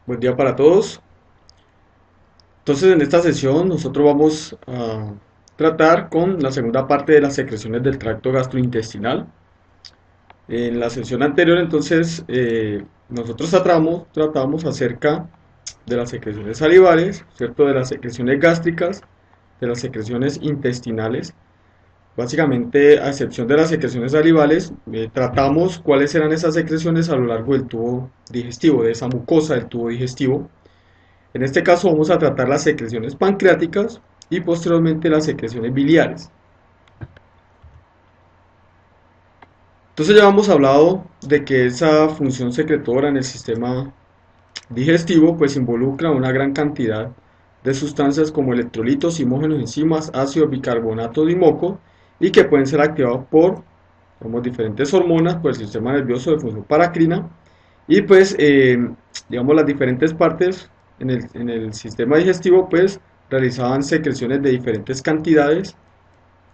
Buen día para todos. Entonces, en esta sesión nosotros vamos a tratar con la segunda parte de las secreciones del tracto gastrointestinal. En la sesión anterior, entonces, nosotros tratamos acerca de las secreciones salivales, ¿cierto? De las secreciones gástricas, de las secreciones intestinales. Básicamente, a excepción de las secreciones salivales, tratamos cuáles eran esas secreciones a lo largo del tubo digestivo, de esa mucosa del tubo digestivo. En este caso vamos a tratar las secreciones pancreáticas y posteriormente las secreciones biliares. Entonces ya hemos hablado de que esa función secretora en el sistema digestivo pues involucra una gran cantidad de sustancias como electrolitos, simógenos, enzimas, ácido bicarbonato de moco y que pueden ser activados por diferentes hormonas, por el sistema nervioso de función paracrina y pues digamos las diferentes partes en el sistema digestivo pues realizaban secreciones de diferentes cantidades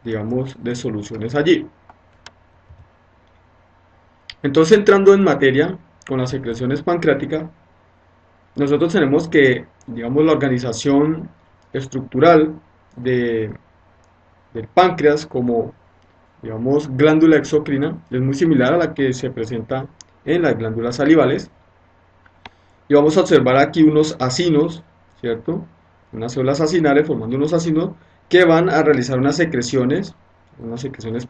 digamos de soluciones allí. Entonces entrando en materia con las secreciones pancreáticas, nosotros tenemos que digamos la organización estructural de, del páncreas como digamos glándula exocrina es muy similar a la que se presenta en las glándulas salivales. Y vamos a observar aquí unos acinos, ¿cierto? Unas células acinales formando unos acinos que van a realizar unas secreciones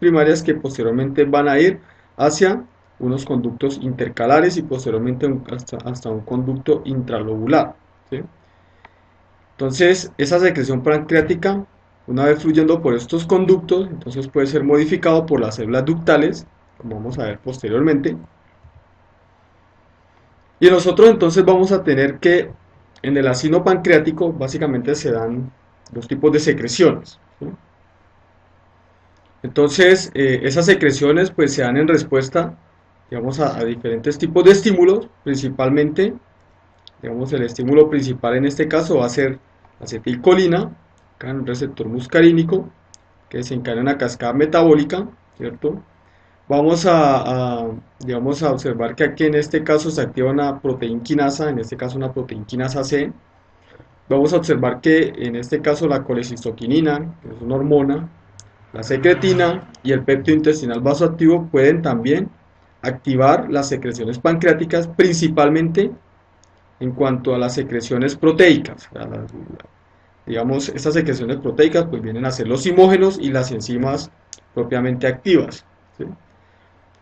primarias que posteriormente van a ir hacia unos conductos intercalares y posteriormente hasta un conducto intralobular, ¿sí? Entonces, esa secreción pancreática, una vez fluyendo por estos conductos, entonces puede ser modificado por las células ductales, como vamos a ver posteriormente. Y nosotros entonces vamos a tener que en el acino pancreático básicamente se dan dos tipos de secreciones, ¿sí? Entonces esas secreciones pues se dan en respuesta digamos a diferentes tipos de estímulos, principalmente digamos el estímulo principal en este caso va a ser acetilcolina, acá en un receptor muscarínico que desencadena una cascada metabólica, ¿cierto? Vamos digamos, a observar que aquí en este caso se activa una proteinquinasa, en este caso una proteinquinasa C. Vamos a observar que en este caso la colecistoquinina, que es una hormona, la secretina y el péptido intestinal vasoactivo pueden también activar las secreciones pancreáticas, principalmente en cuanto a las secreciones proteicas. Digamos, estas secreciones proteicas pues vienen a ser los simógenos y las enzimas propiamente activas, ¿sí?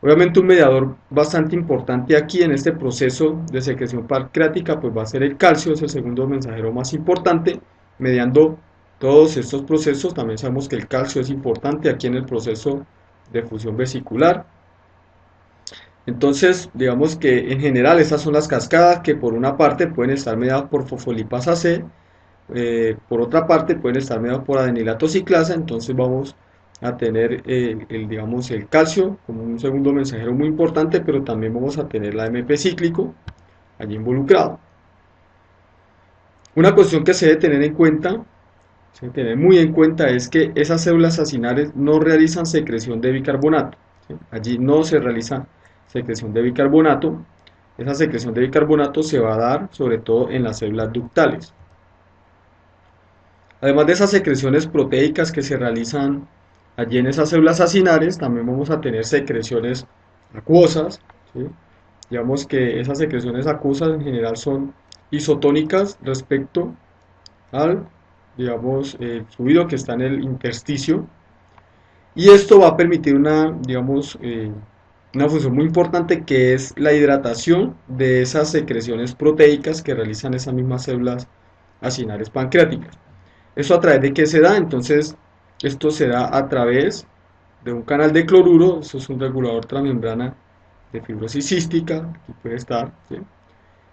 Obviamente un mediador bastante importante aquí en este proceso de secreción pancreática pues va a ser el calcio, es el segundo mensajero más importante, mediando todos estos procesos. También sabemos que el calcio es importante aquí en el proceso de fusión vesicular. Entonces, digamos que en general estas son las cascadas que por una parte pueden estar mediadas por fosfolipasa C, por otra parte pueden estar mediadas por adenilato ciclasa, entonces vamos a tener digamos, el calcio como un segundo mensajero muy importante, pero también vamos a tener la AMP cíclico allí involucrado. Una cuestión que se debe tener en cuenta, se debe tener muy en cuenta, es que esas células acinales no realizan secreción de bicarbonato, ¿sí? Allí no se realiza secreción de bicarbonato. Esa secreción de bicarbonato se va a dar sobre todo en las células ductales. Además de esas secreciones proteicas que se realizan allí en esas células acinales, también vamos a tener secreciones acuosas, ¿sí? Digamos que esas secreciones acuosas en general son isotónicas respecto al, digamos, fluido que está en el intersticio, y esto va a permitir una, digamos, una función muy importante que es la hidratación de esas secreciones proteicas que realizan esas mismas células acinales pancreáticas. ¿Eso a través de qué se da? Entonces, esto se da a través de un canal de cloruro, eso es un regulador transmembrana de fibrosis cística, aquí puede estar, ¿sí?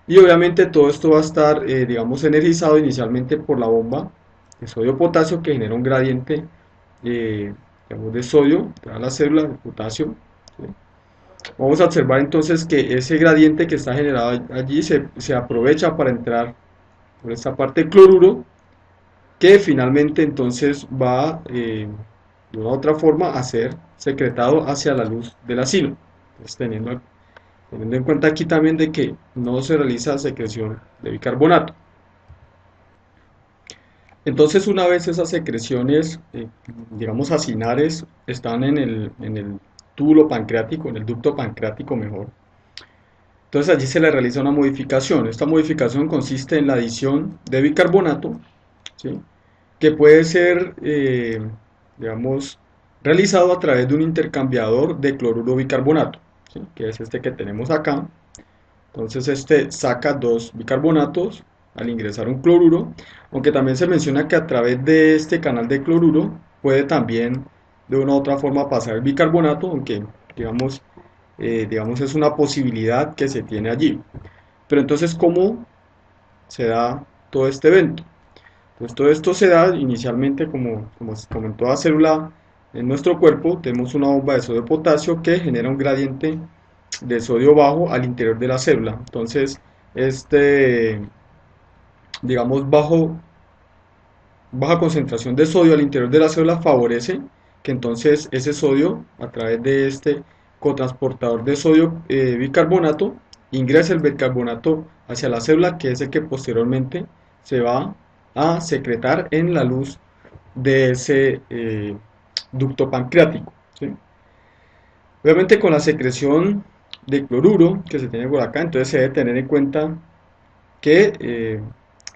Y obviamente todo esto va a estar, digamos, energizado inicialmente por la bomba de sodio-potasio que genera un gradiente, eh, digamos, de sodio a la célula, de potasio, ¿sí? Vamos a observar entonces que ese gradiente que está generado allí se aprovecha para entrar por esta parte del cloruro, que finalmente entonces va de una u otra forma a ser secretado hacia la luz del acino. Entonces, teniendo teniendo en cuenta aquí también de que no se realiza secreción de bicarbonato. Entonces, una vez esas secreciones, digamos, acinares, están en el túbulo pancreático, en el ducto pancreático mejor, entonces allí se le realiza una modificación. Esta modificación consiste en la adición de bicarbonato, ¿sí? Que puede ser, digamos, realizado a través de un intercambiador de cloruro bicarbonato, ¿sí? Que es este que tenemos acá. Entonces este saca dos bicarbonatos al ingresar un cloruro, aunque también se menciona que a través de este canal de cloruro puede también de una u otra forma pasar el bicarbonato, aunque digamos es una posibilidad que se tiene allí. Pero entonces, ¿cómo se da todo este evento? Pues todo esto se da inicialmente como en toda célula en nuestro cuerpo, tenemos una bomba de sodio potasio que genera un gradiente de sodio bajo al interior de la célula. Entonces, este, digamos, baja concentración de sodio al interior de la célula favorece que entonces ese sodio, a través de este cotransportador de sodio bicarbonato, ingrese el bicarbonato hacia la célula, que es el que posteriormente se va a secretar en la luz de ese ducto pancreático, ¿sí? Obviamente con la secreción de cloruro que se tiene por acá, entonces se debe tener en cuenta que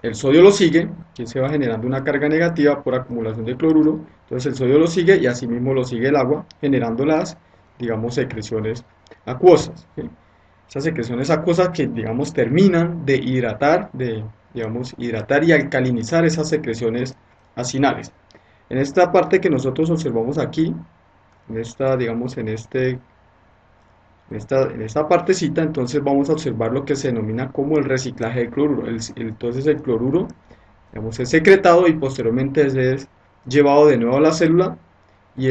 el sodio lo sigue, que se va generando una carga negativa por acumulación de cloruro, entonces el sodio lo sigue y asimismo lo sigue el agua, generando las, digamos, secreciones acuosas, ¿sí? Esas secreciones acuosas que, digamos, terminan de hidratar, digamos, hidratar y alcalinizar esas secreciones acinales. En esta parte que nosotros observamos aquí, en esta, digamos, en esta partecita, entonces vamos a observar lo que se denomina como el reciclaje del cloruro. Entonces el cloruro, digamos, es secretado y posteriormente es llevado de nuevo a la célula y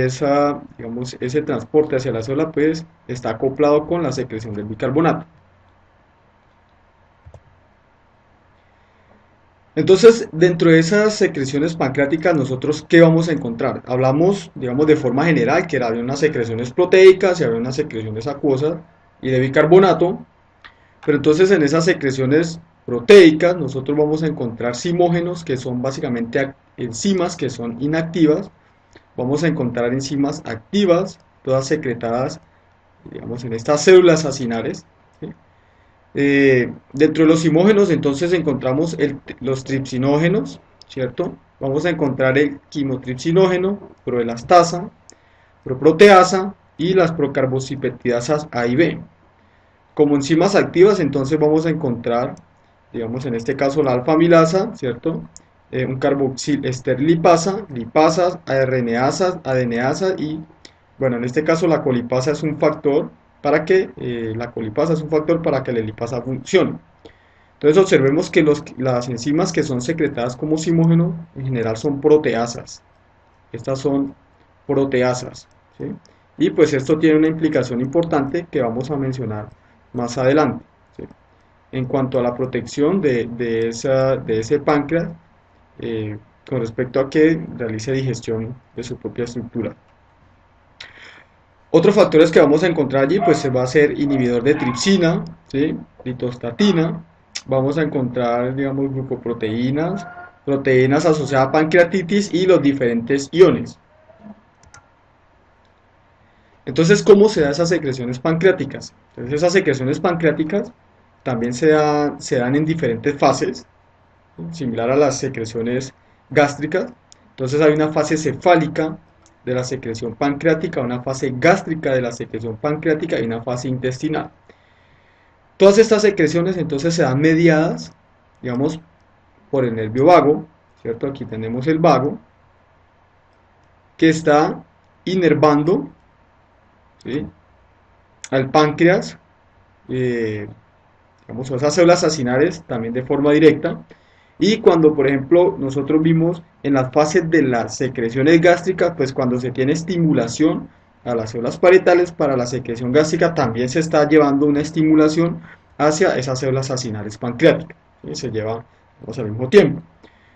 digamos, ese transporte hacia la célula pues está acoplado con la secreción del bicarbonato. Entonces, dentro de esas secreciones pancreáticas, nosotros, ¿qué vamos a encontrar? Hablamos, digamos, de forma general, que había unas secreciones proteicas y había unas secreciones acuosas y de bicarbonato, pero entonces en esas secreciones proteicas nosotros vamos a encontrar simógenos, que son básicamente enzimas que son inactivas, vamos a encontrar enzimas activas, todas secretadas, digamos, en estas células acinares, ¿sí? Dentro de los simógenos entonces encontramos los tripsinógenos, ¿cierto? Vamos a encontrar el quimotripsinógeno, proelastasa, proproteasa y las procarboxipeptidasas A y B. Como enzimas activas entonces vamos a encontrar, digamos en este caso la alfa-amilasa, ¿cierto? Un carboxil ester lipasa, lipasas, ARNasas, adeneasas y, bueno, en este caso la colipasa es un factor para que la lipasa funcione. Entonces observemos que las enzimas que son secretadas como simógeno en general son proteasas. Estas son proteasas, ¿sí? Y pues esto tiene una implicación importante que vamos a mencionar más adelante, ¿sí? En cuanto a la protección de ese páncreas con respecto a que realice digestión de su propia estructura. Otros factores que vamos a encontrar allí, pues se va a ser inhibidor de tripsina, ¿sí? Litostatina, vamos a encontrar, digamos, glucoproteínas, proteínas asociadas a pancreatitis y los diferentes iones. Entonces, ¿cómo se dan esas secreciones pancreáticas? Entonces, esas secreciones pancreáticas también se dan en diferentes fases, similar a las secreciones gástricas. Entonces, hay una fase cefálica de la secreción pancreática, una fase gástrica de la secreción pancreática y una fase intestinal. Todas estas secreciones entonces se dan mediadas, digamos, por el nervio vago, ¿cierto? Aquí tenemos el vago, que está inervando, ¿sí?, al páncreas, digamos, a esas células acinares también de forma directa. Y cuando, por ejemplo, nosotros vimos en las fases de las secreciones gástricas, pues cuando se tiene estimulación a las células parietales para la secreción gástrica, también se está llevando una estimulación hacia esas células acinares pancreáticas, ¿sí? Se lleva, vamos, al mismo tiempo.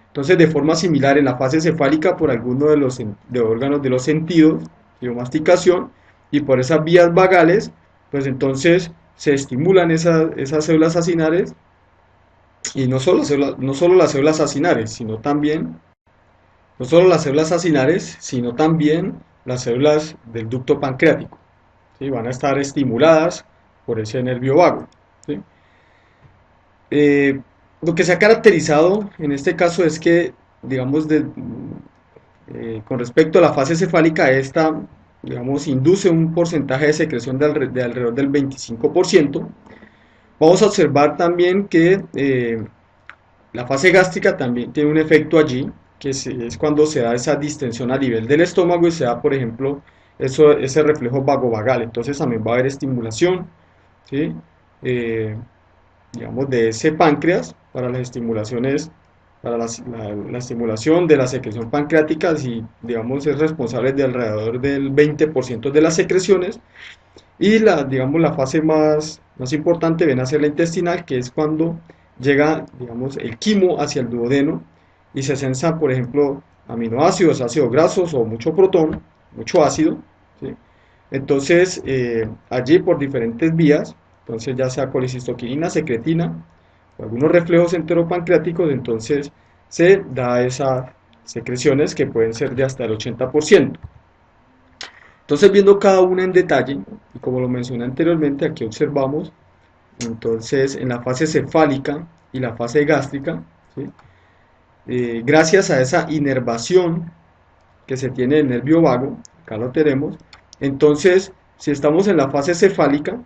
Entonces, de forma similar, en la fase cefálica, por alguno de los órganos de los sentidos, masticación, y por esas vías vagales, pues entonces se estimulan esas células acinares, y no solo las células acinares, sino también, no solo las células acinares, sino también las células del ducto pancreático, ¿sí? Van a estar estimuladas por ese nervio vago, ¿sí? Lo que se ha caracterizado en este caso es que, digamos, con respecto a la fase cefálica, esta, digamos, induce un porcentaje de secreción de alrededor del 25%. Vamos a observar también que la fase gástrica también tiene un efecto allí, que es cuando se da esa distensión a nivel del estómago y se da, por ejemplo, ese reflejo vagovagal. Entonces también va a haber estimulación, ¿sí? Eh, digamos, de ese páncreas para las estimulaciones, para la estimulación de la secreción pancreática, y digamos es responsable de alrededor del 20% de las secreciones. Y digamos, la fase más importante viene a ser la intestinal, que es cuando llega, digamos, el quimo hacia el duodeno y se sensa, por ejemplo, aminoácidos, ácidos grasos o mucho protón, mucho ácido, ¿sí? Entonces, allí por diferentes vías, entonces ya sea colicistoquinina, secretina, o algunos reflejos enteropancreáticos, entonces se da esas secreciones que pueden ser de hasta el 80%. Entonces, viendo cada una en detalle, y como lo mencioné anteriormente, aquí observamos, entonces, en la fase cefálica y la fase gástrica, ¿sí? Gracias a esa inervación que se tiene del nervio vago, acá lo tenemos, entonces, si estamos en la fase cefálica,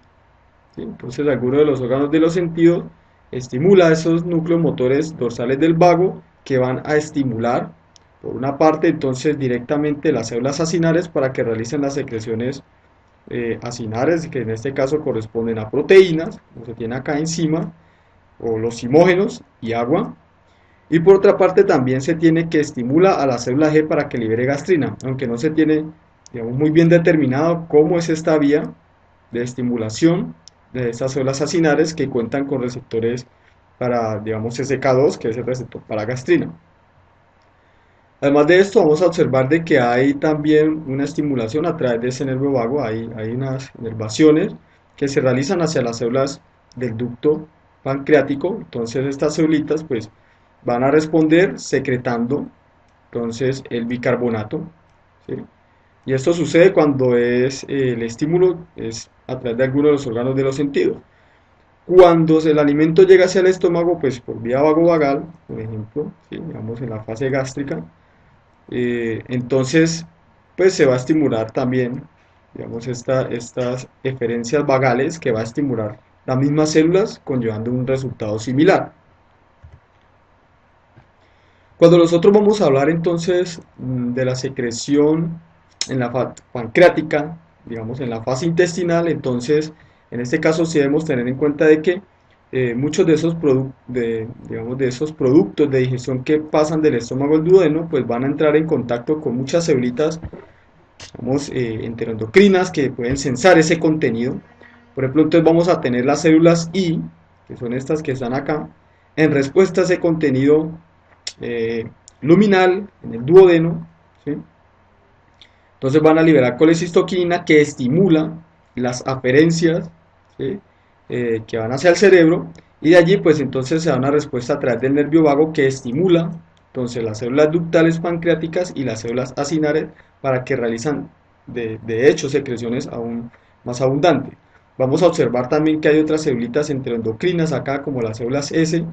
¿sí? Entonces, alguno de los órganos de los sentidos estimula esos núcleos motores dorsales del vago que van a estimular, por una parte, entonces, directamente las células acinares para que realicen las secreciones acinares, que en este caso corresponden a proteínas, como se tiene acá encima, o los zimógenos y agua. Y por otra parte también se tiene que estimular a la célula G para que libere gastrina, aunque no se tiene, digamos, muy bien determinado cómo es esta vía de estimulación de estas células acinares que cuentan con receptores para, digamos, SK2, que es el receptor para gastrina. Además de esto, vamos a observar de que hay también una estimulación a través de ese nervio vago, hay unas inervaciones que se realizan hacia las células del ducto pancreático. Entonces estas célulitas pues van a responder secretando entonces el bicarbonato, ¿sí? Y esto sucede cuando el estímulo es a través de alguno de los órganos de los sentidos. Cuando el alimento llega hacia el estómago, pues por vía vagovagal, por ejemplo, ¿sí? Digamos en la fase gástrica, entonces pues se va a estimular también, digamos, estas eferencias vagales que va a estimular las mismas células, conllevando un resultado similar. Cuando nosotros vamos a hablar entonces de la secreción en la fase pancreática, digamos en la fase intestinal, entonces en este caso sí debemos tener en cuenta de que muchos de esos, digamos, de esos productos de digestión que pasan del estómago al duodeno, pues van a entrar en contacto con muchas células, digamos, enteroendocrinas que pueden sensar ese contenido. Por ejemplo, entonces vamos a tener las células I, que son estas que están acá, en respuesta a ese contenido luminal en el duodeno, ¿sí? Entonces van a liberar colecistoquina que estimula las aferencias, ¿sí? Que van hacia el cerebro, y de allí pues entonces se da una respuesta a través del nervio vago que estimula entonces las células ductales pancreáticas y las células acinares para que realizan de hecho secreciones aún más abundantes. Vamos a observar también que hay otras células enteroendocrinas acá como las células S,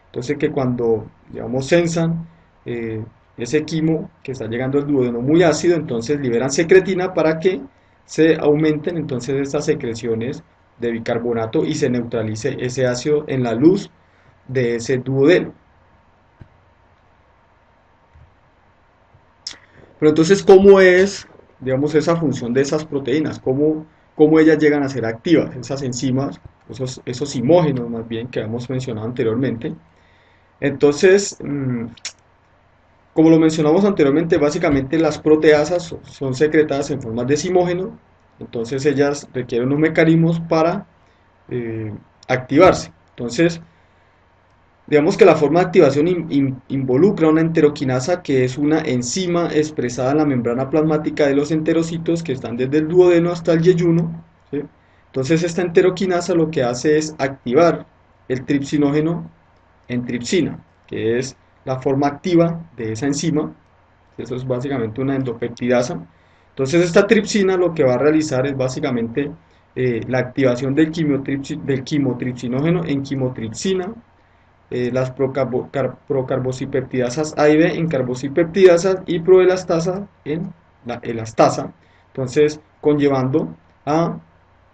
entonces que cuando digamos sensan ese quimo que está llegando al duodeno muy ácido, entonces liberan secretina para que se aumenten entonces estas secreciones de bicarbonato y se neutralice ese ácido en la luz de ese duodeno. Pero entonces, ¿cómo es, digamos, esa función de esas proteínas? ¿Cómo ellas llegan a ser activas? Esas enzimas, esos zimógenos más bien que hemos mencionado anteriormente. Entonces, como lo mencionamos anteriormente, básicamente las proteasas son secretadas en forma de zimógeno, entonces ellas requieren unos mecanismos para activarse. Entonces, digamos que la forma de activación involucra una enteroquinasa, que es una enzima expresada en la membrana plasmática de los enterocitos que están desde el duodeno hasta el yeyuno, ¿sí? Entonces esta enteroquinasa lo que hace es activar el tripsinógeno en tripsina, que es la forma activa de esa enzima. Eso es básicamente una endopeptidasa. Entonces esta tripsina lo que va a realizar es básicamente la activación del quimotripsinógeno en quimotripsina, las procarbocipeptidasas A y B en carboxipeptidasas y proelastasa en la elastasa, entonces conllevando a,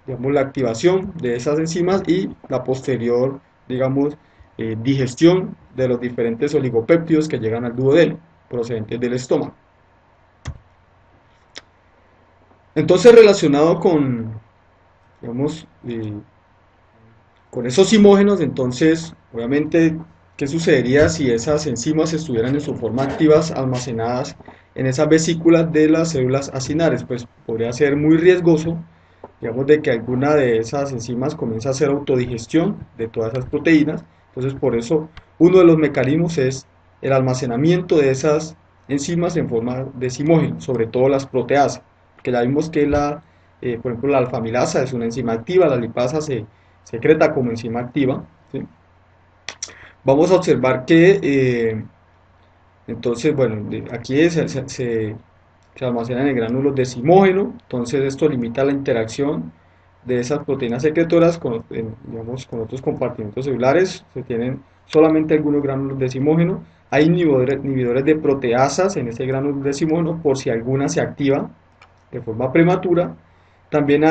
digamos, la activación de esas enzimas y la posterior, digamos, digestión de los diferentes oligopéptidos que llegan al duodeno procedentes del estómago. Entonces, relacionado con, digamos, con esos simógenos, entonces, obviamente, ¿qué sucedería si esas enzimas estuvieran en su forma activas almacenadas en esas vesículas de las células acinares? Pues podría ser muy riesgoso, digamos, de que alguna de esas enzimas comience a hacer autodigestión de todas esas proteínas. Entonces, por eso, uno de los mecanismos es el almacenamiento de esas enzimas en forma de simógeno, sobre todo las proteasas, que ya vimos que por ejemplo, la alfamilasa es una enzima activa, la lipasa se secreta como enzima activa, ¿sí? Vamos a observar que, entonces, bueno, aquí se almacenan en gránulos de simógeno, entonces esto limita la interacción de esas proteínas secretoras con, digamos, con otros compartimentos celulares, se tienen solamente algunos gránulos de simógeno, hay inhibidores de proteasas en este gránulo de simógeno por si alguna se activa de forma prematura, también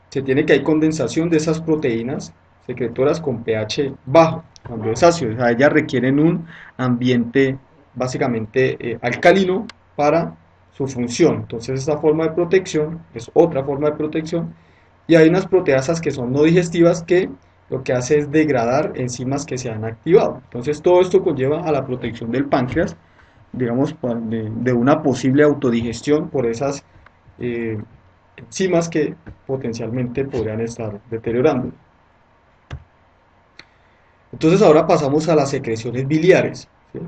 se tiene que hay condensación de esas proteínas secretoras con pH bajo, cuando es ácido, o sea, ellas requieren un ambiente básicamente alcalino para su función. Entonces esta forma de protección es otra forma de protección y hay unas proteasas que son no digestivas que lo que hace es degradar enzimas que se han activado. Entonces todo esto conlleva a la protección del páncreas, digamos, de una posible autodigestión por esas eh, enzimas que potencialmente podrían estar deteriorando. Entonces ahora pasamos a las secreciones biliares, ¿sí?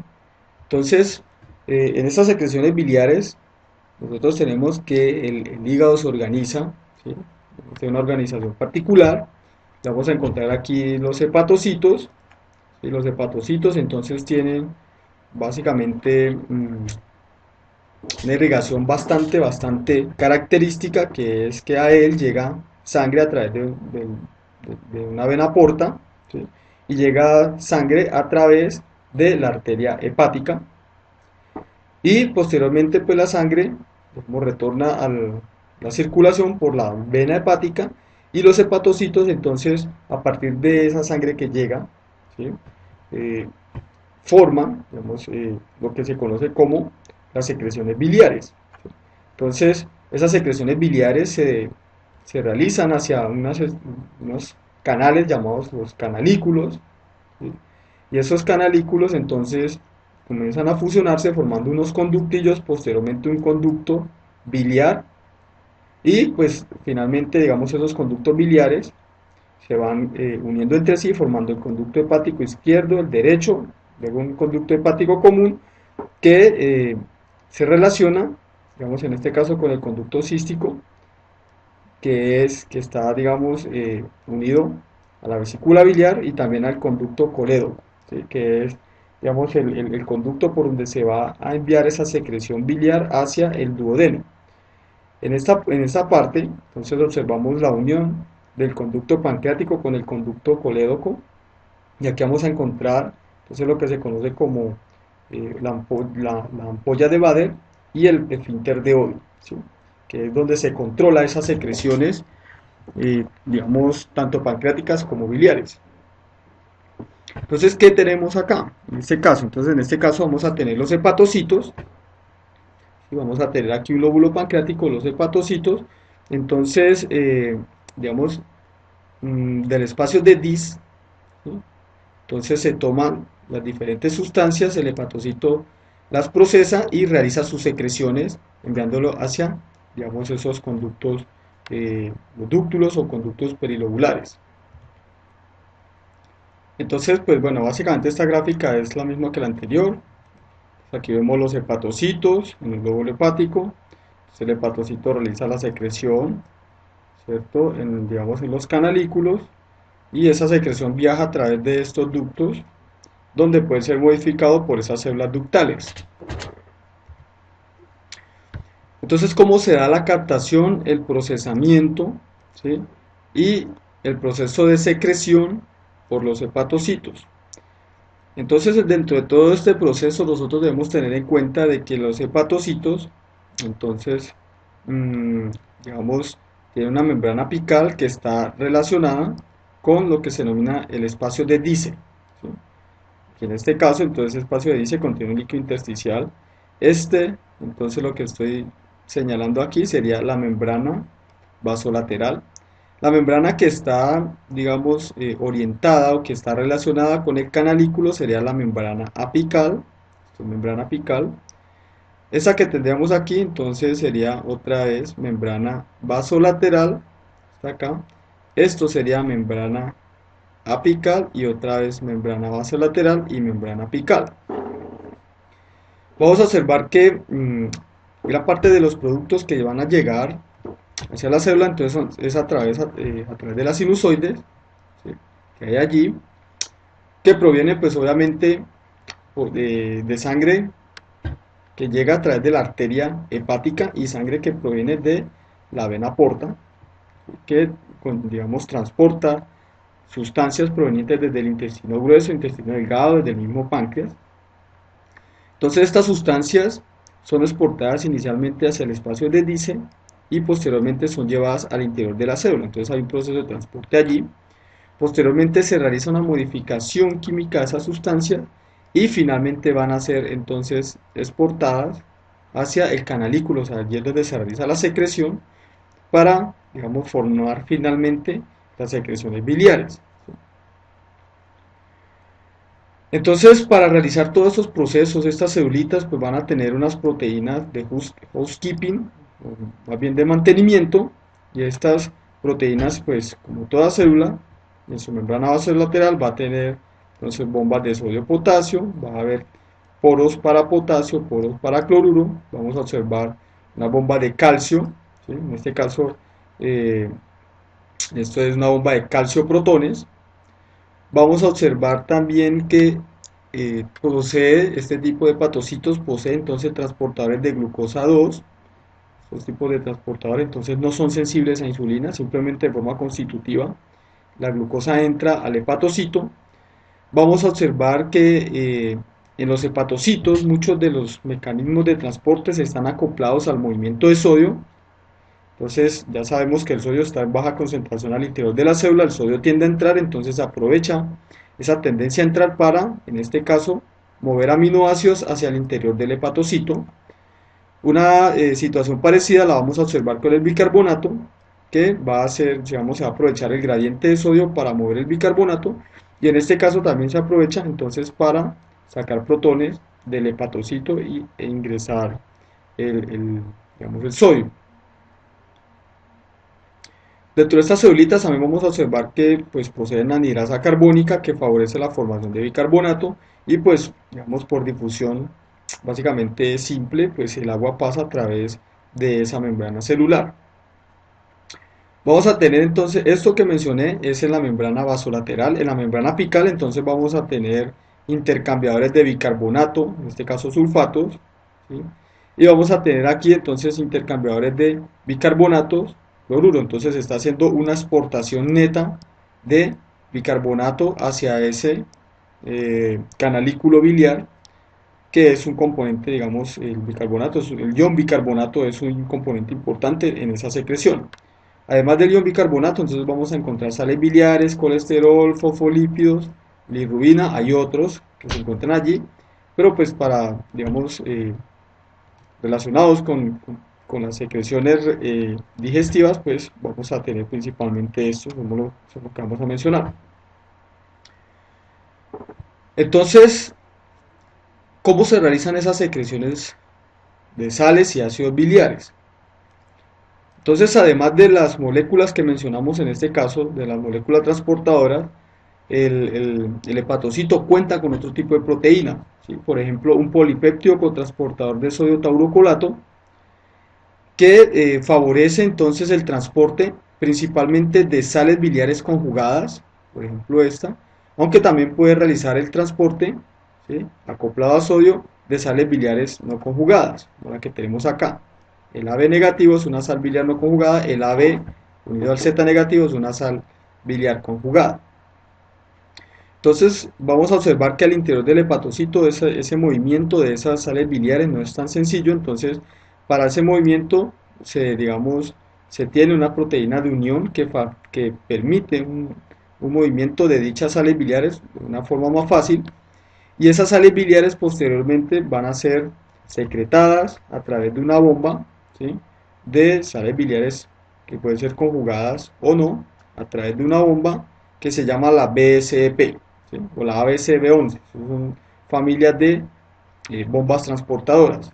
Entonces, en estas secreciones biliares, nosotros tenemos que el hígado se organiza, ¿sí? Tiene una organización particular. Vamos a encontrar aquí los hepatocitos, ¿sí? Los hepatocitos entonces tienen básicamente una irrigación bastante característica, que es que a él llega sangre a través de una vena porta, ¿sí? Y llega sangre a través de la arteria hepática y posteriormente pues la sangre como retorna a la circulación por la vena hepática y los hepatocitos entonces a partir de esa sangre que llega, ¿sí? eh, forman, digamos, lo que se conoce como las secreciones biliares. Entonces, esas secreciones biliares se realizan hacia unos canales llamados los canalículos, ¿sí? Y esos canalículos entonces comienzan a fusionarse formando unos conductillos, posteriormente un conducto biliar y pues finalmente, digamos, esos conductos biliares se van uniendo entre sí formando el conducto hepático izquierdo, el derecho, luego un conducto hepático común que se relaciona, digamos en este caso con el conducto cístico, que está, digamos, unido a la vesícula biliar y también al conducto colédoco, ¿sí? Que es, digamos, el conducto por donde se va a enviar esa secreción biliar hacia el duodeno. En esta parte, entonces observamos la unión del conducto pancreático con el conducto colédoco, y aquí vamos a encontrar entonces lo que se conoce como la ampolla de Bader y el esfínter de Oddi, ¿sí? Que es donde se controla esas secreciones, digamos, tanto pancreáticas como biliares. Entonces, ¿qué tenemos acá? Entonces, en este caso vamos a tener los hepatocitos, y vamos a tener aquí un lóbulo pancreático, los hepatocitos, entonces, digamos, del espacio de Dis, ¿sí? Entonces se toman las diferentes sustancias, el hepatocito las procesa y realiza sus secreciones, enviándolo hacia, digamos, esos conductos, los dúctulos o conductos perilobulares. Entonces, pues bueno, básicamente esta gráfica es la misma que la anterior. Aquí vemos los hepatocitos en el lóbulo hepático. Entonces, el hepatocito realiza la secreción, ¿cierto? Digamos, en los canalículos, y esa secreción viaja a través de estos ductos, donde puede ser modificado por esas células ductales. Entonces, ¿cómo se da la captación, el procesamiento, ¿sí? Y el proceso de secreción por los hepatocitos? Entonces, dentro de todo este proceso, nosotros debemos tener en cuenta de que los hepatocitos, entonces, mm, digamos, tienen una membrana apical que está relacionada con lo que se denomina el espacio de Dice, ¿sí? Que en este caso, entonces, el espacio de Dice contiene un líquido intersticial. Entonces, lo que estoy señalando aquí sería la membrana vasolateral. La membrana que está, digamos, orientada o que está relacionada con el canalículo sería la membrana apical. Esto es membrana apical. Esa que tendríamos aquí, entonces, sería otra vez membrana vasolateral. Está acá. Esto sería membrana apical y otra vez membrana vasolateral y membrana apical. Vamos a observar que gran parte de los productos que van a llegar hacia la célula, entonces es a través de las sinusoides, ¿sí? Que hay allí, que proviene pues obviamente de sangre que llega a través de la arteria hepática y sangre que proviene de la vena porta, que digamos transporta sustancias provenientes desde el intestino grueso, intestino delgado, desde el mismo páncreas. Entonces estas sustancias son exportadas inicialmente hacia el espacio de Dice y posteriormente son llevadas al interior de la célula. Entonces hay un proceso de transporte allí. Posteriormente se realiza una modificación química de esa sustancia y finalmente van a ser entonces exportadas hacia el canalículo, o sea, allí es donde se realiza la secreción para, digamos, formar finalmente las secreciones biliares. Entonces, para realizar todos estos procesos, estas celulitas pues van a tener unas proteínas de housekeeping, o más bien de mantenimiento, y estas proteínas, pues como toda célula, en su membrana basolateral va a tener entonces bombas de sodio-potasio, va a haber poros para potasio, poros para cloruro, vamos a observar una bomba de calcio, ¿sí? En este caso, esto es una bomba de calcio-protones. Vamos a observar también que este tipo de hepatocitos posee entonces transportadores de glucosa 2. Estos tipos de transportadores entonces no son sensibles a insulina, simplemente de forma constitutiva. La glucosa entra al hepatocito. Vamos a observar que en los hepatocitos muchos de los mecanismos de transporte están acoplados al movimiento de sodio. Entonces ya sabemos que el sodio está en baja concentración al interior de la célula, el sodio tiende a entrar, entonces aprovecha esa tendencia a entrar para, en este caso, mover aminoácidos hacia el interior del hepatocito. Una situación parecida la vamos a observar con el bicarbonato, que va a hacer, digamos, se va a aprovechar el gradiente de sodio para mover el bicarbonato, y en este caso también se aprovecha entonces para sacar protones del hepatocito e ingresar digamos, el sodio. Dentro de estas celulitas también vamos a observar que pues, poseen anhidrasa carbónica que favorece la formación de bicarbonato y pues digamos por difusión básicamente simple pues el agua pasa a través de esa membrana celular. Vamos a tener entonces, esto que mencioné es en la membrana vasolateral, en la membrana apical entonces vamos a tener intercambiadores de bicarbonato, en este caso sulfatos, ¿sí? Y vamos a tener aquí entonces intercambiadores de bicarbonatos cloruro, entonces se está haciendo una exportación neta de bicarbonato hacia ese canalículo biliar, que es un componente, digamos, el bicarbonato, el ion bicarbonato es un componente importante en esa secreción. Además del ion bicarbonato, entonces vamos a encontrar sales biliares, colesterol, fosfolípidos, bilirrubina, hay otros que se encuentran allí, pero pues para, digamos, relacionados con las secreciones digestivas, pues vamos a tener principalmente esto, como lo que vamos a mencionar. Entonces, ¿cómo se realizan esas secreciones de sales y ácidos biliares? Entonces, además de las moléculas que mencionamos en este caso, de las moléculas transportadoras, el hepatocito cuenta con otro tipo de proteína, ¿sí? Por ejemplo, un polipéptido cotransportador de sodio taurocolato, que favorece entonces el transporte principalmente de sales biliares conjugadas, por ejemplo esta, aunque también puede realizar el transporte, ¿sí?, acoplado a sodio de sales biliares no conjugadas, como la que tenemos acá. El AB negativo es una sal biliar no conjugada, el AB unido al Z negativo es una sal biliar conjugada. Entonces vamos a observar que al interior del hepatocito ese movimiento de esas sales biliares no es tan sencillo. Entonces para ese movimiento se tiene una proteína de unión que permite un movimiento de dichas sales biliares de una forma más fácil, y esas sales biliares posteriormente van a ser secretadas a través de una bomba, ¿sí?, de sales biliares que pueden ser conjugadas o no, a través de una bomba que se llama la BSEP, ¿sí?, o la ABCB11. Son familias de bombas transportadoras.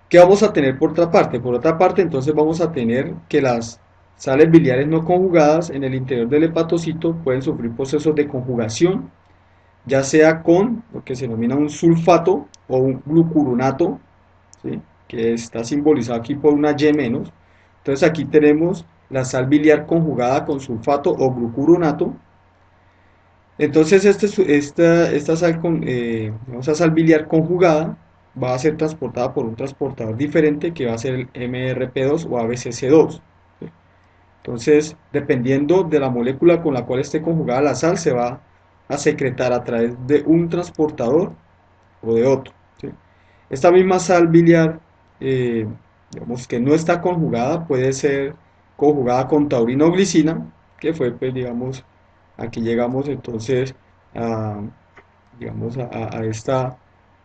¿Qué vamos a tener por otra parte? Por otra parte, entonces vamos a tener que las sales biliares no conjugadas en el interior del hepatocito pueden sufrir procesos de conjugación, ya sea con lo que se denomina un sulfato o un glucuronato, ¿sí?, que está simbolizado aquí por una Y menos. Entonces aquí tenemos la sal biliar conjugada con sulfato o glucuronato. Entonces esta sal biliar conjugada va a ser transportada por un transportador diferente, que va a ser el MRP2 o ABCC2. ¿Sí? Entonces, dependiendo de la molécula con la cual esté conjugada la sal, se va a secretar a través de un transportador o de otro. ¿Sí? Esta misma sal biliar, digamos que no está conjugada, puede ser conjugada con taurinoglicina, que fue, pues, digamos, aquí llegamos entonces a, digamos, a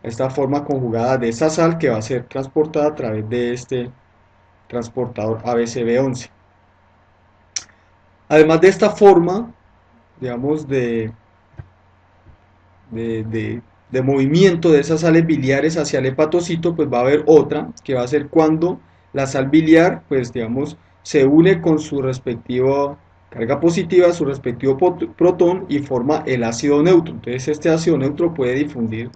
esta forma conjugada de esta sal, que va a ser transportada a través de este transportador ABCB11. Además de esta forma, digamos, de, de- de movimiento de esas sales biliares hacia el hepatocito, pues va a haber otra, que va a ser cuando la sal biliar, pues digamos, se une con su respectiva carga positiva, su respectivo protón, y forma el ácido neutro. Entonces este ácido neutro puede difundir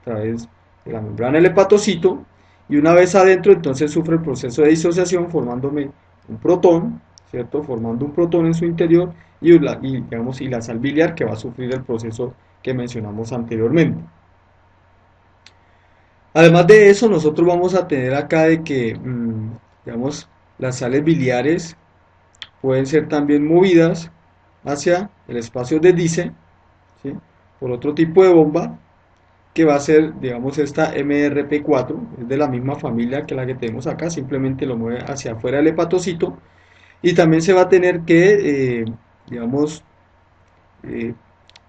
a través de la membrana del hepatocito, y una vez adentro entonces sufre el proceso de disociación formándome un protón, ¿cierto?, formando un protón en su interior, y la sal biliar, que va a sufrir el proceso que mencionamos anteriormente. Además de eso, nosotros vamos a tener acá de que, digamos, las sales biliares pueden ser también movidas hacia el espacio de Dice, ¿sí?, por otro tipo de bomba, que va a ser, digamos, esta MRP4, es de la misma familia que la que tenemos acá, simplemente lo mueve hacia afuera del hepatocito. Y también se va a tener que, digamos, eh,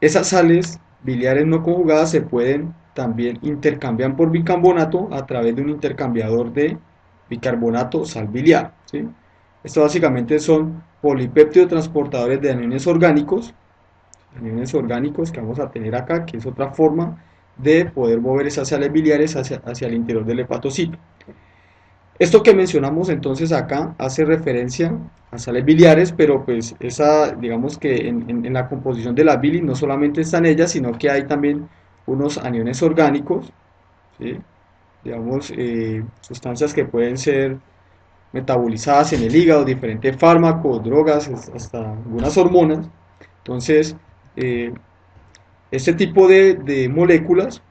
esas sales biliares no conjugadas se pueden también intercambiar por bicarbonato a través de un intercambiador de bicarbonato sal biliar, ¿sí? Esto básicamente son polipéptidos transportadores de aniones orgánicos que vamos a tener acá, que es otra forma de poder mover esas sales biliares hacia el interior del hepatocito. Esto que mencionamos entonces acá hace referencia a sales biliares, pero pues digamos que en la composición de la bilis no solamente están ellas, sino que hay también unos aniones orgánicos, ¿sí?, digamos, sustancias que pueden ser metabolizadas en el hígado, diferentes fármacos, drogas, hasta algunas hormonas. Entonces, eh, este tipo de moléculas,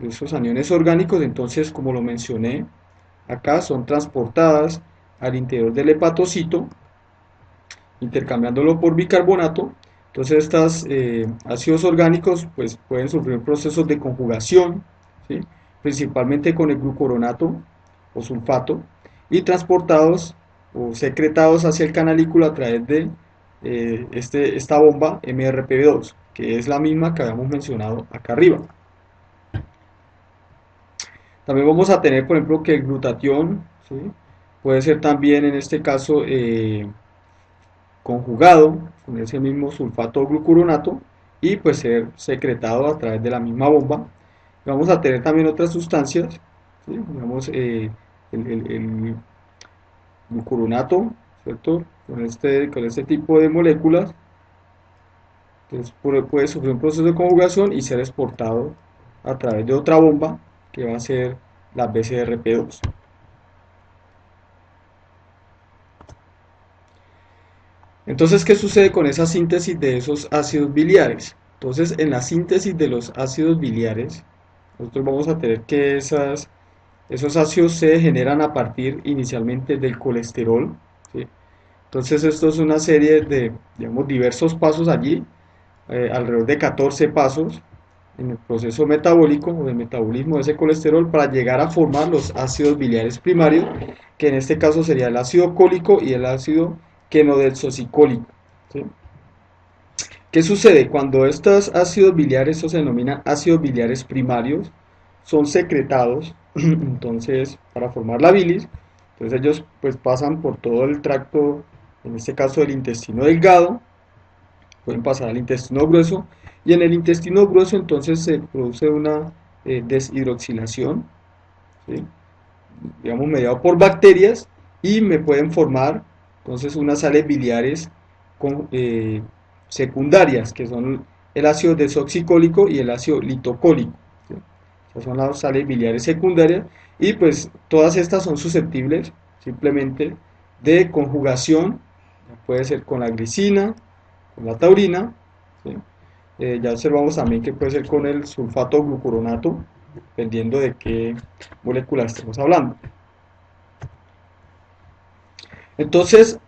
esos aniones orgánicos, entonces, como lo mencioné acá, son transportadas al interior del hepatocito, intercambiándolo por bicarbonato. Entonces estos ácidos orgánicos pues pueden sufrir procesos de conjugación, ¿sí?, principalmente con el glucuronato o sulfato, y transportados o secretados hacia el canalículo a través de esta bomba MRPV2, que es la misma que habíamos mencionado acá arriba. También vamos a tener, por ejemplo, que el glutatión, ¿sí?, puede ser también en este caso conjugado con ese mismo sulfato o glucuronato, y pues ser secretado a través de la misma bomba. Vamos a tener también otras sustancias, ¿sí?, digamos, el glucuronato, ¿cierto?, con este tipo de moléculas. Entonces puede sufrir un proceso de conjugación y ser exportado a través de otra bomba, que va a ser la BCRP2. Entonces, ¿qué sucede con esa síntesis de esos ácidos biliares? Entonces, en la síntesis de los ácidos biliares, nosotros vamos a tener que esos ácidos se generan a partir inicialmente del colesterol, ¿sí? Entonces, esto es una serie de, digamos, diversos pasos allí, alrededor de 14 pasos en el proceso metabólico o de metabolismo de ese colesterol para llegar a formar los ácidos biliares primarios, que en este caso sería el ácido cólico y el ácido quenodesoxicólico, ¿sí? ¿Qué sucede? Cuando estos ácidos biliares, estos se denominan ácidos biliares primarios, son secretados, entonces, para formar la bilis, entonces ellos pues pasan por todo el tracto, en este caso del intestino delgado, pueden pasar al intestino grueso, y en el intestino grueso entonces se produce una deshidroxilación, ¿sí? Digamos, mediado por bacterias, y me pueden formar entonces unas sales biliares con, secundarias, que son el ácido desoxicólico y el ácido litocólico, ¿sí? Esas son las sales biliares secundarias, y pues todas estas son susceptibles simplemente de conjugación, puede ser con la glicina, con la taurina, ¿sí? Ya observamos también que puede ser con el sulfato glucuronato, dependiendo de qué molécula estemos hablando. Entonces,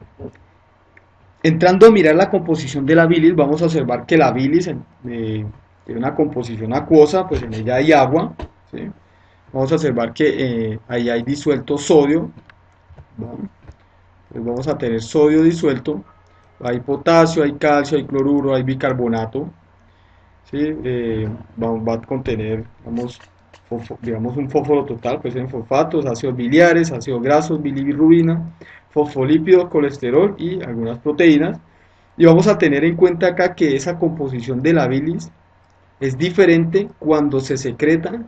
entrando a mirar la composición de la bilis, vamos a observar que la bilis tiene una composición acuosa, pues en ella hay agua, ¿sí? Vamos a observar que ahí hay disuelto sodio, ¿no? Pues vamos a tener sodio disuelto, hay potasio, hay calcio, hay cloruro, hay bicarbonato, ¿sí? Va a contener, digamos, un fósforo total, pues en fosfatos, ácidos biliares, ácidos grasos, bilirrubina, fosfolípidos, colesterol y algunas proteínas. Y vamos a tener en cuenta acá que esa composición de la bilis es diferente cuando se secreta,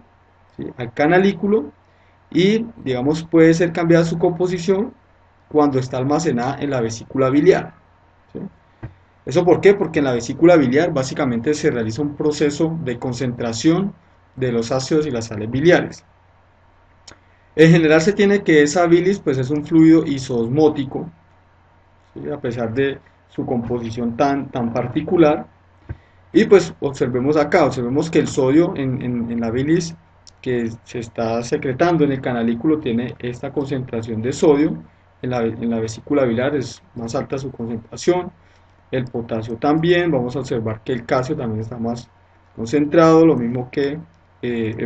¿sí?, al canalículo, y digamos puede ser cambiada su composición cuando está almacenada en la vesícula biliar, ¿sí? ¿Eso por qué? Porque en la vesícula biliar básicamente se realiza un proceso de concentración de los ácidos y las sales biliares. En general se tiene que esa bilis pues es un fluido isoosmótico, ¿sí?, a pesar de su composición tan particular. Y pues observemos que el sodio en la bilis que se está secretando en el canalículo tiene esta concentración de sodio, en la vesícula biliar es más alta su concentración, el potasio también, vamos a observar que el calcio también está más concentrado, lo mismo que,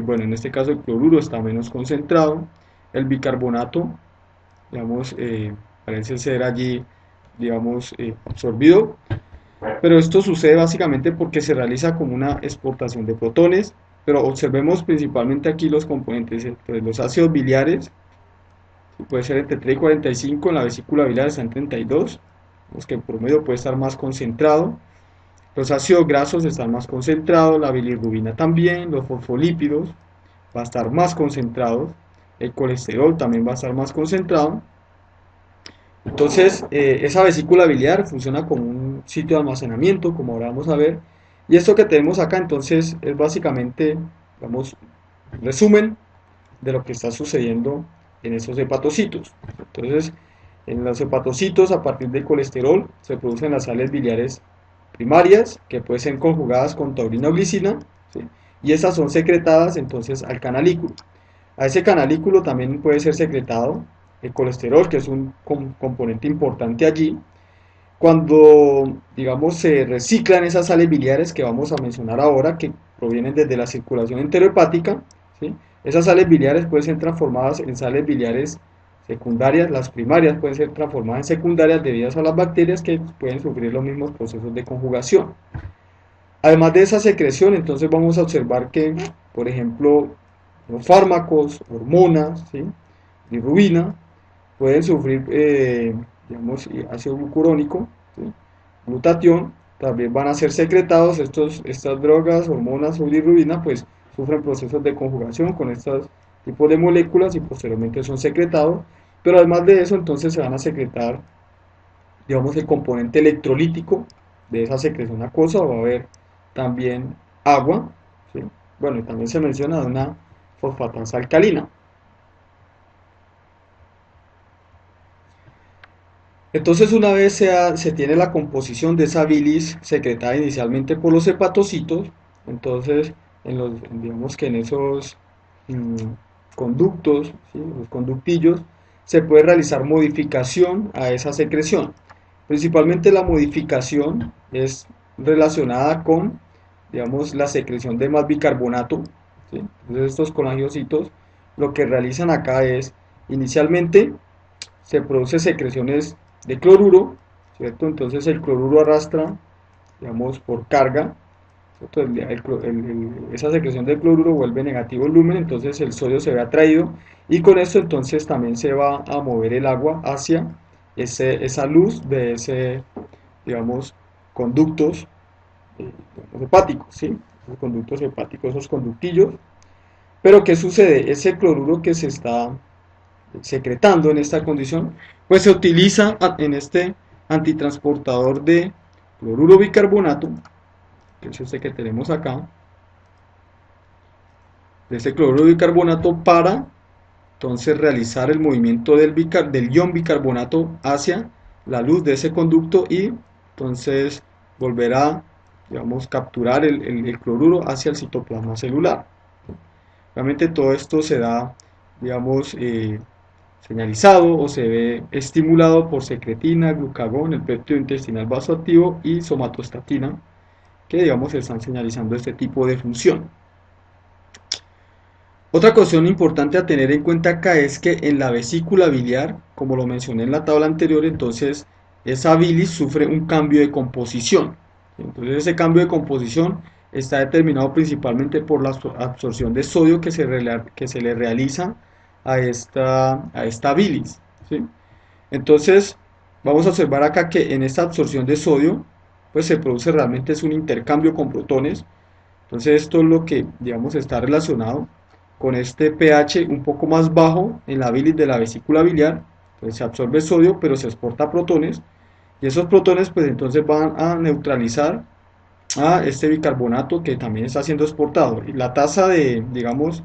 bueno, en este caso el cloruro está menos concentrado, el bicarbonato, digamos, parece ser allí, digamos, absorbido, pero esto sucede básicamente porque se realiza como una exportación de protones, pero observemos principalmente aquí los componentes, entonces los ácidos biliares, puede ser entre 3 y 45, en la vesícula biliar está en 32, los que en promedio puede estar más concentrado, los ácidos grasos están más concentrados, la bilirrubina también, los fosfolípidos va a estar más concentrados, el colesterol también va a estar más concentrado. Entonces, esa vesícula biliar funciona como un sitio de almacenamiento, como ahora vamos a ver, y esto que tenemos acá entonces es básicamente, digamos, un resumen de lo que está sucediendo en esos hepatocitos. Entonces, en los hepatocitos, a partir del colesterol, se producen las sales biliares primarias, que pueden ser conjugadas con taurina o glicina, ¿sí?, y estas son secretadas entonces al canalículo. A ese canalículo también puede ser secretado el colesterol, que es un componente importante allí. Cuando, digamos, se reciclan esas sales biliares que vamos a mencionar ahora, que provienen desde la circulación enterohepática, ¿sí?, esas sales biliares pueden ser transformadas en sales biliares secundarias, las primarias pueden ser transformadas en secundarias debido a las bacterias que pueden sufrir los mismos procesos de conjugación. Además de esa secreción, entonces vamos a observar que, por ejemplo, los fármacos, hormonas, ¿sí?, bilirrubina, pueden sufrir, digamos, ácido glucurónico, ¿sí?, glutatión, también van a ser secretados estas drogas, hormonas o bilirrubina, pues sufren procesos de conjugación con estos tipos de moléculas y posteriormente son secretados, pero además de eso entonces se van a secretar, digamos, el componente electrolítico de esa secreción acuosa, va a haber también agua, ¿sí? Bueno, y también se menciona una fosfatasa alcalina. Entonces, una vez se tiene la composición de esa bilis secretada inicialmente por los hepatocitos, entonces, digamos que en esos mm, conductos, ¿sí? Los conductillos, se puede realizar modificación a esa secreción. Principalmente la modificación es relacionada con, digamos, la secreción de más bicarbonato, ¿sí? Entonces, estos colangiocitos lo que realizan acá es, inicialmente, se produce secreciones de cloruro, ¿cierto? Entonces el cloruro arrastra, digamos, por carga, ¿cierto? Esa secreción de cloruro vuelve negativo el lumen, entonces el sodio se ve atraído y con esto entonces también se va a mover el agua hacia esa luz de ese, digamos, conductos hepáticos, ¿sí? Los conductos hepáticos, esos conductillos. Pero ¿qué sucede? Ese cloruro que se está secretando en esta condición, pues se utiliza en este antitransportador de cloruro bicarbonato, que es este que tenemos acá, de este cloruro bicarbonato para entonces realizar el movimiento del ion bicarbonato hacia la luz de ese conducto y entonces volver a, digamos, capturar el cloruro hacia el citoplasma celular. Realmente todo esto se da, digamos, señalizado o se ve estimulado por secretina, glucagón, el péptido intestinal vasoactivo y somatostatina, que digamos están señalizando este tipo de función. Otra cuestión importante a tener en cuenta acá es que en la vesícula biliar, como lo mencioné en la tabla anterior, entonces esa bilis sufre un cambio de composición. Entonces ese cambio de composición está determinado principalmente por la absorción de sodio que se le realiza a esta bilis, ¿sí? Entonces vamos a observar acá que en esta absorción de sodio pues se produce realmente es un intercambio con protones. Entonces esto es lo que, digamos, está relacionado con este pH un poco más bajo en la bilis de la vesícula biliar. Entonces se absorbe sodio, pero se exporta protones. Y esos protones, pues entonces van a neutralizar a este bicarbonato que también está siendo exportado. Y la tasa de, digamos,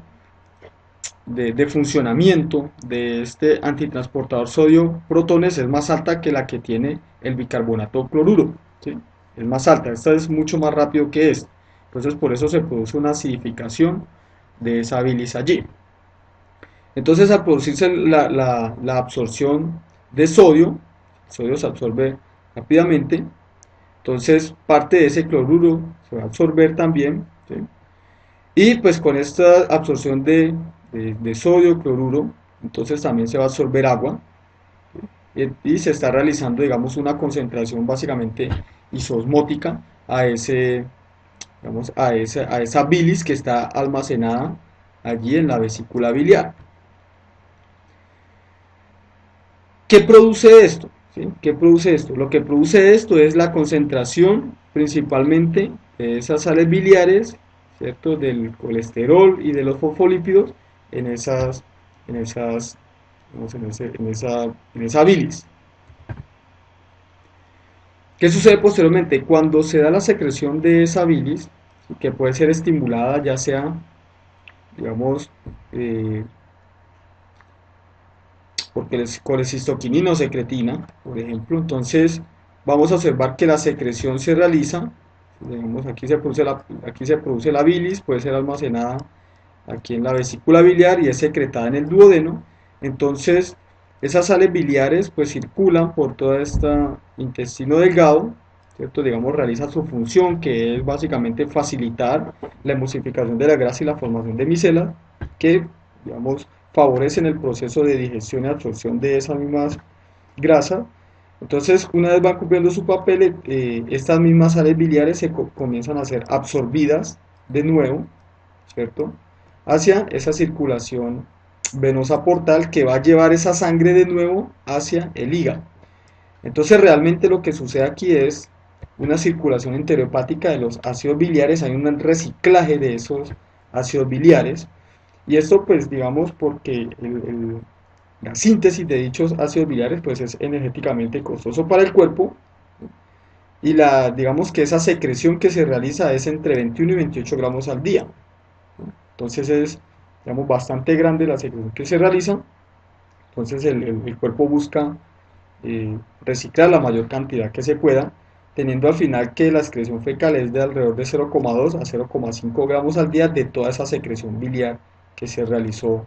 de funcionamiento de este antitransportador sodio-protones es más alta que la que tiene el bicarbonato cloruro, ¿sí? Es más alta, esta es mucho más rápido que este. Entonces por eso se produce una acidificación de esa bilis allí. Entonces al producirse la absorción de sodio, el sodio se absorbe rápidamente, entonces parte de ese cloruro se va a absorber también, ¿sí? Y pues con esta absorción de sodio, cloruro, entonces también se va a absorber agua y se está realizando, digamos, una concentración básicamente isosmótica a digamos, a esa bilis que está almacenada allí en la vesícula biliar. ¿Qué produce esto? ¿Sí? ¿Qué produce esto? Lo que produce esto es la concentración principalmente de esas sales biliares, ¿cierto? Del colesterol y de los fosfolípidos en esas, en esas, digamos, en esa bilis. ¿Qué sucede posteriormente? Cuando se da la secreción de esa bilis, que puede ser estimulada ya sea, digamos, porque es colecistoquinina o secretina, por ejemplo. Entonces vamos a observar que la secreción se realiza, digamos, aquí se produce la bilis, puede ser almacenada aquí en la vesícula biliar y es secretada en el duodeno. Entonces esas sales biliares pues circulan por todo este intestino delgado, ¿cierto? Digamos, realiza su función que es básicamente facilitar la emulsificación de la grasa y la formación de micelas que, digamos, favorecen el proceso de digestión y absorción de esas mismas grasas. Entonces, una vez van cumpliendo su papel, estas mismas sales biliares comienzan a ser absorbidas de nuevo, ¿cierto? Hacia esa circulación venosa portal que va a llevar esa sangre de nuevo hacia el hígado. Entonces, realmente lo que sucede aquí es una circulación enterohepática de los ácidos biliares, hay un reciclaje de esos ácidos biliares, y esto pues digamos porque la síntesis de dichos ácidos biliares pues es energéticamente costoso para el cuerpo y digamos que esa secreción que se realiza es entre 21 y 28 gramos al día. Entonces es, digamos, bastante grande la secreción que se realiza. Entonces el cuerpo busca reciclar la mayor cantidad que se pueda, teniendo al final que la excreción fecal es de alrededor de 0,2 a 0,5 gramos al día de toda esa secreción biliar que se realizó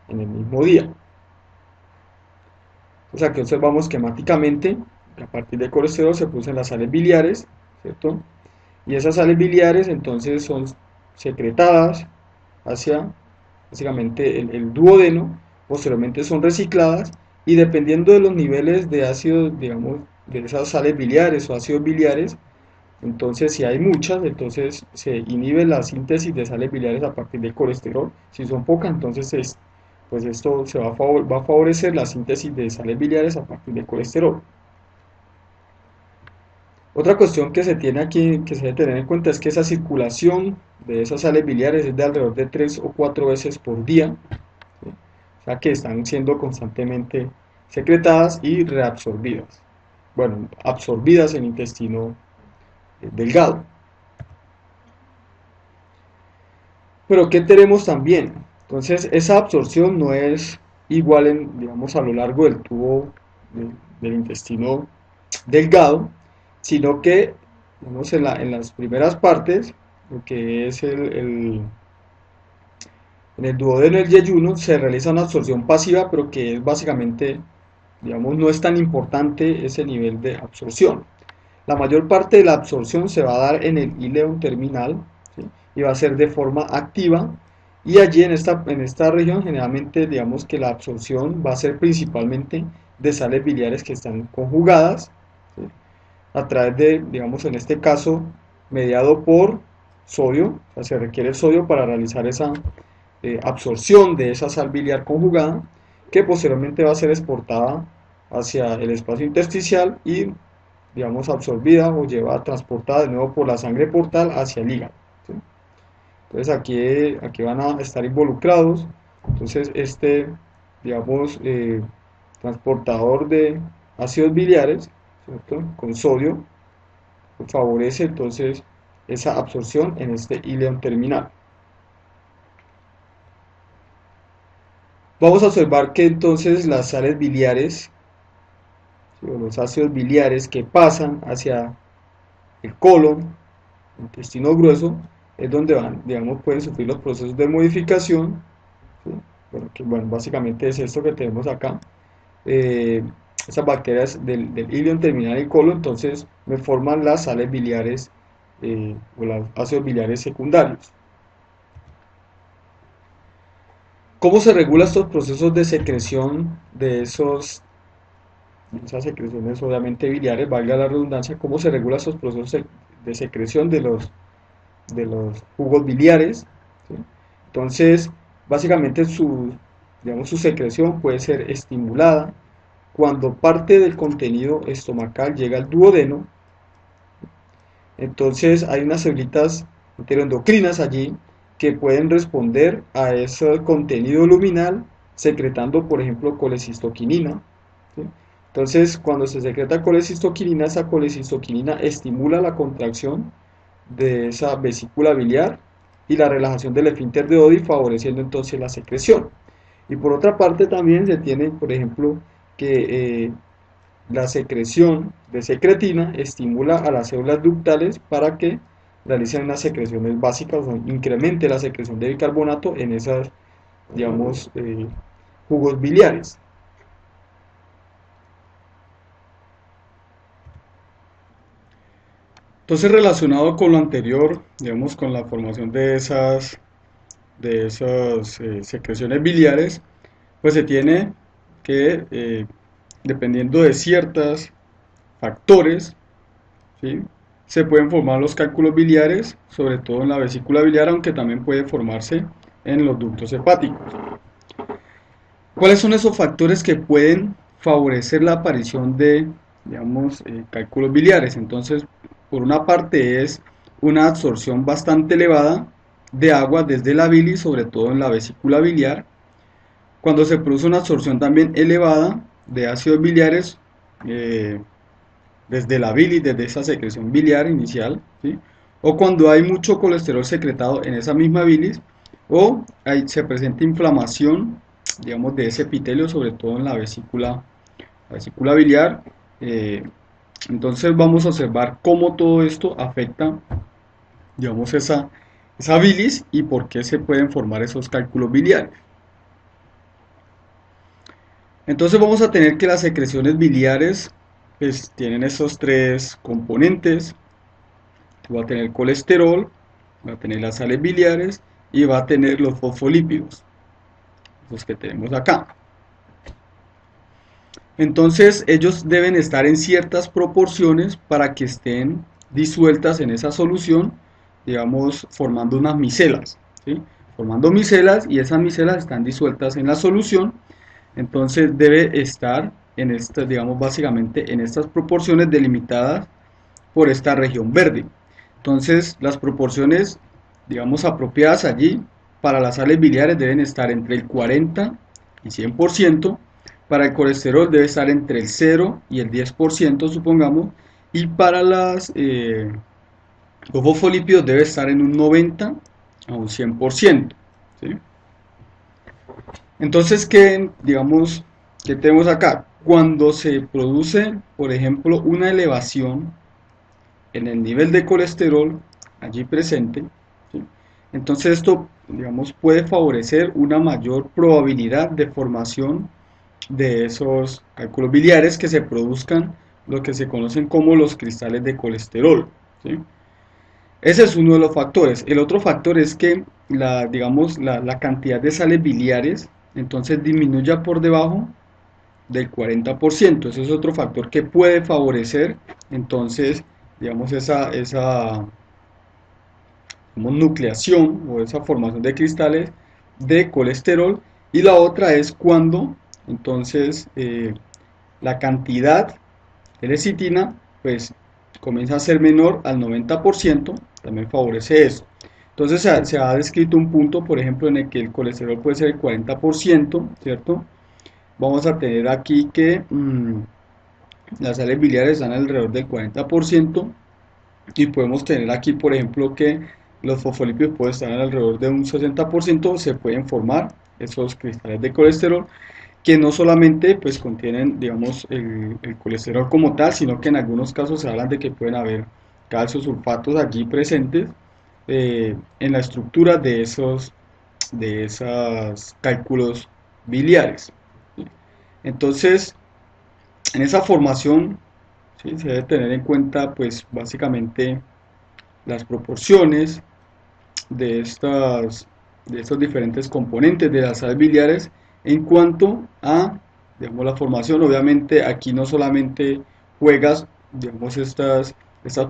en el mismo día. O sea, que observamos esquemáticamente que a partir del colesterol se producen las sales biliares, ¿cierto? Y esas sales biliares entonces son secretadas hacia básicamente el duodeno, posteriormente son recicladas y dependiendo de los niveles de ácido, digamos, de esas sales biliares o ácidos biliares, entonces si hay muchas, entonces se inhibe la síntesis de sales biliares a partir del colesterol. Si son pocas, entonces pues esto va a favorecer la síntesis de sales biliares a partir del colesterol. Otra cuestión que se tiene aquí, que se debe tener en cuenta, es que esa circulación de esas sales biliares es de alrededor de 3 o 4 veces por día, ¿sí? O sea que están siendo constantemente secretadas y reabsorbidas. Bueno, absorbidas en el intestino delgado. Pero ¿qué tenemos también? Entonces, esa absorción no es igual digamos, a lo largo del tubo del intestino delgado, sino que, digamos, en las primeras partes, lo que es en el duodeno y el yeyuno, se realiza una absorción pasiva, pero que es básicamente, digamos, no es tan importante ese nivel de absorción. La mayor parte de la absorción se va a dar en el ileum terminal, ¿sí? Y va a ser de forma activa, y allí en esta región generalmente digamos que la absorción va a ser principalmente de sales biliares que están conjugadas, ¿sí? A través de, digamos en este caso, mediado por sodio, o sea, se requiere sodio para realizar esa absorción de esa sal biliar conjugada, que posteriormente va a ser exportada hacia el espacio intersticial y, digamos, absorbida o transportada de nuevo por la sangre portal hacia el hígado, ¿sí? Entonces aquí van a estar involucrados, entonces digamos, transportador de ácidos biliares, ¿cierto? Con sodio, favorece entonces esa absorción en este ileum terminal. Vamos a observar que entonces las sales biliares, ¿sí? O los ácidos biliares que pasan hacia el colon, el intestino grueso, es donde van, digamos, pueden sufrir los procesos de modificación, ¿sí? Bueno, básicamente es esto que tenemos acá. Esas bacterias del ileum terminal y colon, entonces me forman las sales biliares o los ácidos biliares secundarios. ¿Cómo se regula estos procesos de secreción de esas secreciones obviamente biliares, valga la redundancia? ¿Cómo se regula estos procesos de secreción de los jugos biliares? ¿Sí? Entonces, básicamente digamos, su secreción puede ser estimulada cuando parte del contenido estomacal llega al duodeno. Entonces hay unas células enteroendocrinas allí que pueden responder a ese contenido luminal secretando, por ejemplo, colecistoquinina, ¿sí? Entonces, cuando se secreta colecistoquinina, esa colecistoquinina estimula la contracción de esa vesícula biliar y la relajación del esfínter de Oddi, favoreciendo entonces la secreción. Y por otra parte también se tiene, por ejemplo, que la secreción de secretina estimula a las células ductales para que realicen unas secreciones básicas o incremente la secreción de bicarbonato en esas, digamos, jugos biliares. Entonces, relacionado con lo anterior, digamos, con la formación de esas secreciones biliares, pues se tiene que, dependiendo de ciertos factores, ¿sí? Se pueden formar los cálculos biliares, sobre todo en la vesícula biliar, aunque también puede formarse en los ductos hepáticos. ¿Cuáles son esos factores que pueden favorecer la aparición de, digamos, cálculos biliares? Entonces, por una parte es una absorción bastante elevada de agua desde la bilis, sobre todo en la vesícula biliar. Cuando se produce una absorción también elevada de ácidos biliares, desde la bilis, desde esa secreción biliar inicial, ¿sí? O cuando hay mucho colesterol secretado en esa misma bilis, o se presenta inflamación, digamos, de ese epitelio, sobre todo en la vesícula la vesícula biliar. Entonces vamos a observar cómo todo esto afecta, digamos, esa bilis y por qué se pueden formar esos cálculos biliares. Entonces vamos a tener que las secreciones biliares pues tienen esos tres componentes. Va a tener colesterol, va a tener las sales biliares y va a tener los fosfolípidos, los que tenemos acá. Entonces ellos deben estar en ciertas proporciones para que estén disueltas en esa solución, digamos, formando unas micelas, ¿sí? Formando micelas, y esas micelas están disueltas en la solución. Entonces debe estar en estas, digamos, básicamente en estas proporciones delimitadas por esta región verde. Entonces las proporciones, digamos, apropiadas allí para las sales biliares deben estar entre el 40 y 100%. Para el colesterol debe estar entre el 0 y el 10%, supongamos, y para los fosfolípidos debe estar en un 90 a un 100%, ¿sí? Entonces, ¿qué, digamos, qué tenemos acá? Cuando se produce, por ejemplo, una elevación en el nivel de colesterol allí presente, ¿sí? Entonces esto, digamos, puede favorecer una mayor probabilidad de formación de esos cálculos biliares, que se produzcan lo que se conocen como los cristales de colesterol, ¿sí? Ese es uno de los factores. El otro factor es que digamos, la cantidad de sales biliares entonces disminuya por debajo del 40%. Ese es otro factor que puede favorecer entonces, digamos, esa como nucleación o esa formación de cristales de colesterol. Y la otra es cuando entonces la cantidad de lecitina pues comienza a ser menor al 90%, también favorece eso. Entonces se ha descrito un punto, por ejemplo, en el que el colesterol puede ser el 40%, ¿cierto? Vamos a tener aquí que las sales biliares están alrededor del 40%, y podemos tener aquí, por ejemplo, que los fosfolípidos pueden estar alrededor de un 60%, se pueden formar esos cristales de colesterol, que no solamente pues contienen, digamos, el colesterol como tal, sino que en algunos casos se hablan de que pueden haber calcio sulfatos allí presentes en la estructura de esos cálculos biliares. Entonces, en esa formación, ¿sí?, se debe tener en cuenta pues básicamente las proporciones de estos diferentes componentes de las sales biliares en cuanto a, digamos, la formación. Obviamente aquí no solamente juegas, digamos, estas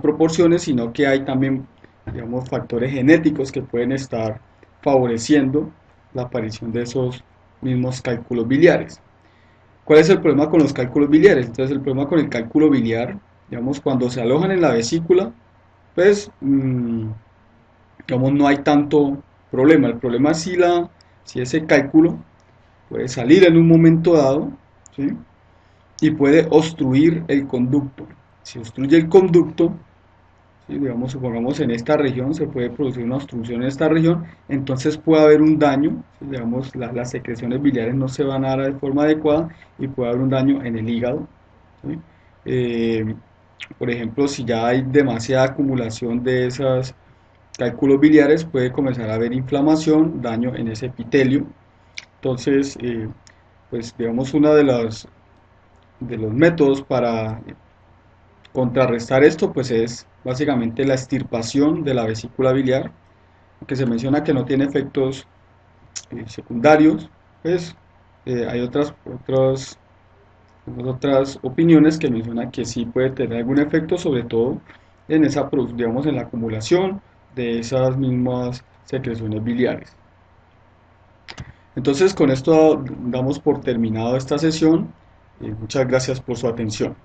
proporciones, sino que hay también, digamos, factores genéticos que pueden estar favoreciendo la aparición de esos mismos cálculos biliares. ¿Cuál es el problema con los cálculos biliares? Entonces el problema con el cálculo biliar, digamos, cuando se alojan en la vesícula, pues digamos, no hay tanto problema. El problema es si ese cálculo puede salir en un momento dado, ¿sí?, y puede obstruir el conducto. Si obstruye el conducto, ¿sí?, digamos, supongamos en esta región se puede producir una obstrucción en esta región, entonces puede haber un daño, ¿sí?, digamos, las secreciones biliares no se van a dar de forma adecuada y puede haber un daño en el hígado, ¿sí? Por ejemplo, si ya hay demasiada acumulación de esos cálculos biliares, puede comenzar a haber inflamación, daño en ese epitelio. Entonces, pues digamos, uno de los métodos para contrarrestar esto pues es básicamente la extirpación de la vesícula biliar, que se menciona que no tiene efectos secundarios. Pues hay otras opiniones que mencionan que sí puede tener algún efecto, sobre todo en esa, digamos, en la acumulación de esas mismas secreciones biliares. Entonces con esto damos por terminado esta sesión. Muchas gracias por su atención.